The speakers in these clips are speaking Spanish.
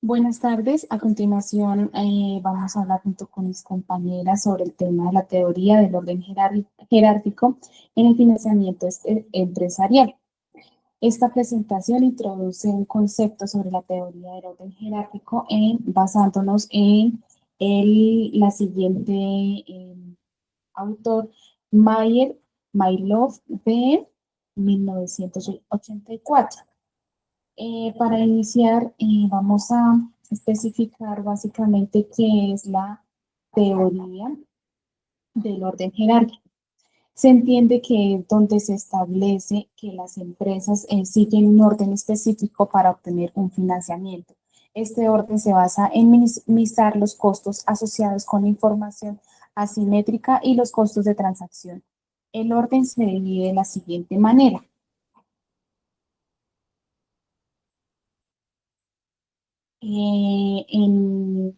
Buenas tardes. A continuación, vamos a hablar junto con mis compañeras sobre el tema de la teoría del orden jerárquico en el financiamiento empresarial. Esta presentación introduce un concepto sobre la teoría del orden jerárquico basándonos en la siguiente autor, Mayer, Mailov, de 1984. Para iniciar, vamos a especificar básicamente qué es la teoría del orden jerárquico. Se entiende que es donde se establece que las empresas siguen un orden específico para obtener un financiamiento. Este orden se basa en minimizar los costos asociados con la información asimétrica y los costos de transacción. El orden se divide de la siguiente manera. En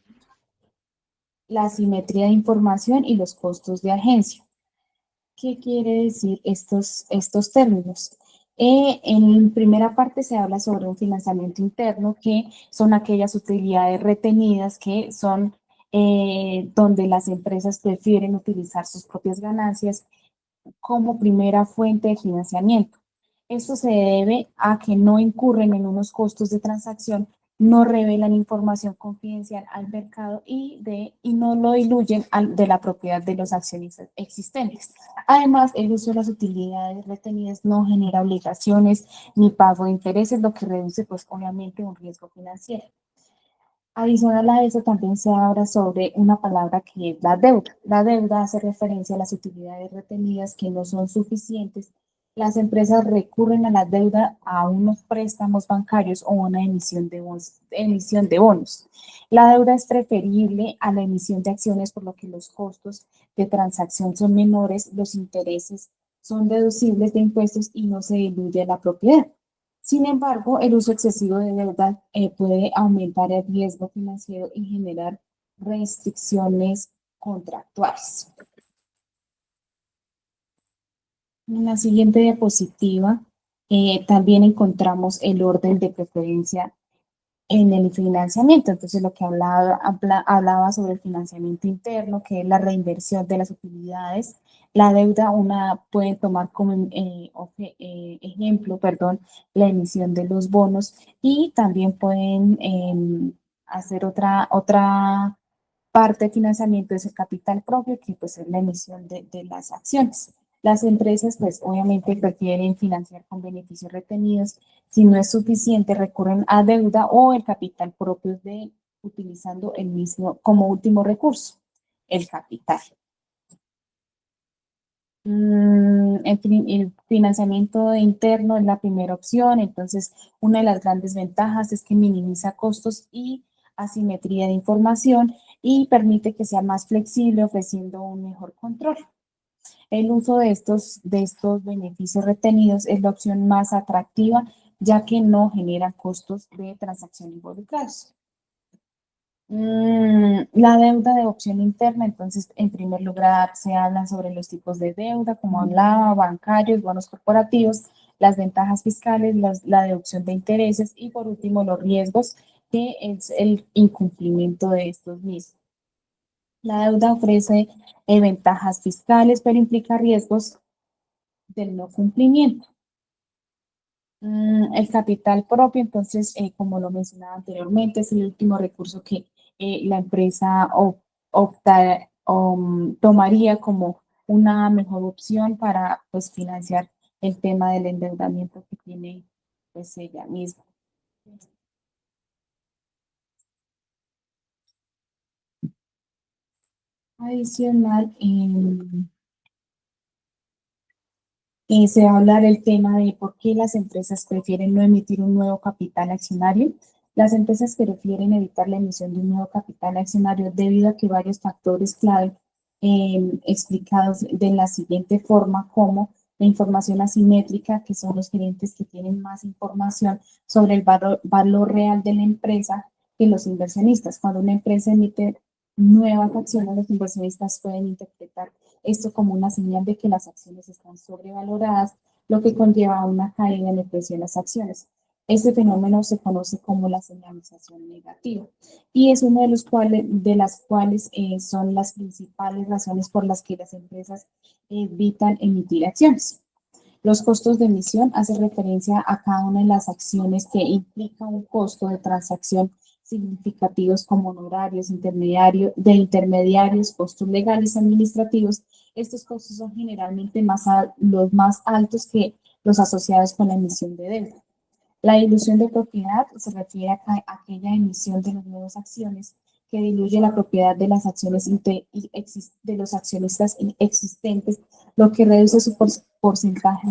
la asimetría de información y los costos de agencia. ¿Qué quiere decir estos términos? En primera parte se habla sobre un financiamiento interno, que son aquellas utilidades retenidas que son donde las empresas prefieren utilizar sus propias ganancias como primera fuente de financiamiento. Esto se debe a que no incurren en unos costos de transacción, no revelan información confidencial al mercado y no lo diluyen de la propiedad de los accionistas existentes. Además, el uso de las utilidades retenidas no genera obligaciones ni pago de intereses, lo que reduce, pues, obviamente, un riesgo financiero. Adicional a eso, también se habla sobre una palabra que es la deuda. La deuda hace referencia a las utilidades retenidas que no son suficientes. Las empresas recurren a la deuda a unos préstamos bancarios o una emisión de bonos. La deuda es preferible a la emisión de acciones, por lo que los costos de transacción son menores, los intereses son deducibles de impuestos y no se diluye la propiedad. Sin embargo, el uso excesivo de deuda puede aumentar el riesgo financiero y generar restricciones contractuales. En la siguiente diapositiva también encontramos el orden de preferencia en el financiamiento. Entonces, lo que hablaba sobre el financiamiento interno, que es la reinversión de las utilidades. La deuda, pueden tomar como ejemplo, perdón, la emisión de los bonos, y también pueden hacer otra parte de financiamiento, es el capital propio, que pues es la emisión de las acciones. Las empresas, pues obviamente prefieren financiar con beneficios retenidos. Si no es suficiente, recurren a deuda o el capital propio, utilizando el mismo como último recurso, el capital. El financiamiento interno es la primera opción. Entonces, una de las grandes ventajas es que minimiza costos y asimetría de información y permite que sea más flexible, ofreciendo un mejor control. El uso de estos beneficios retenidos es la opción más atractiva, ya que no genera costos de transacción involucrados. La deuda de opción interna. Entonces, en primer lugar, se habla sobre los tipos de deuda, como hablaba, bancarios, bonos corporativos, las ventajas fiscales, la deducción de intereses y, por último, los riesgos, que es el incumplimiento de estos mismos. La deuda ofrece ventajas fiscales, pero implica riesgos del no cumplimiento. El capital propio, entonces, como lo mencionaba anteriormente, es el último recurso que la empresa tomaría como una mejor opción para, pues, financiar el tema del endeudamiento que tiene, pues, ella misma. Adicional, se va a hablar el tema de por qué las empresas prefieren no emitir un nuevo capital accionario. Las empresas prefieren evitar la emisión de un nuevo capital accionario debido a que varios factores clave explicados de la siguiente forma, como la información asimétrica, que son los gerentes que tienen más información sobre el valor real de la empresa que los inversionistas. Cuando una empresa emite nuevas acciones, los inversionistas pueden interpretar esto como una señal de que las acciones están sobrevaloradas, lo que conlleva a una caída en el precio de las acciones. Este fenómeno se conoce como la señalización negativa y es uno de las cuales son las principales razones por las que las empresas evitan emitir acciones. Los costos de emisión hacen referencia a cada una de las acciones que implica un costo de transacción significativos como honorarios, intermediarios, costos legales, administrativos. Estos costos son generalmente los más altos que los asociados con la emisión de deuda. La dilución de propiedad se refiere a aquella emisión de las nuevas acciones que diluye la propiedad de las acciones de los accionistas existentes, lo que reduce su porcentaje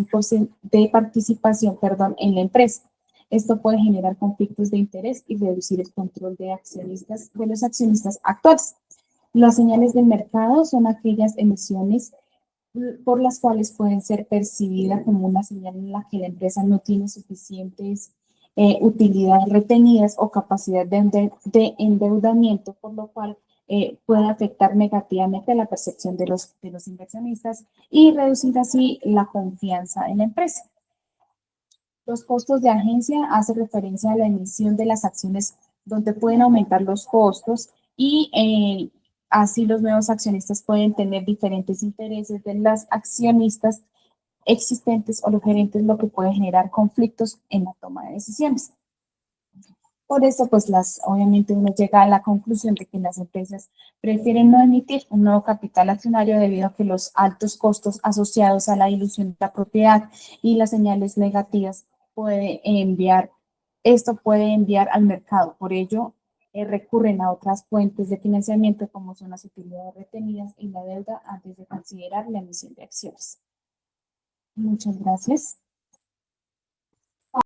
de participación, en la empresa. Esto puede generar conflictos de interés y reducir el control de los accionistas actuales. Las señales del mercado son aquellas emisiones por las cuales pueden ser percibidas como una señal en la que la empresa no tiene suficientes utilidades retenidas o capacidad de endeudamiento, por lo cual puede afectar negativamente a la percepción de los inversionistas y reducir así la confianza en la empresa. Los costos de agencia hacen referencia a la emisión de las acciones donde pueden aumentar los costos y así los nuevos accionistas pueden tener diferentes intereses de las accionistas existentes o los gerentes, lo que puede generar conflictos en la toma de decisiones. Por eso, pues obviamente uno llega a la conclusión de que las empresas prefieren no emitir un nuevo capital accionario debido a que los altos costos asociados a la dilución de la propiedad y las señales negativas esto puede enviar al mercado. Por ello, recurren a otras fuentes de financiamiento como son las utilidades retenidas y la deuda antes de considerar la emisión de acciones. Muchas gracias.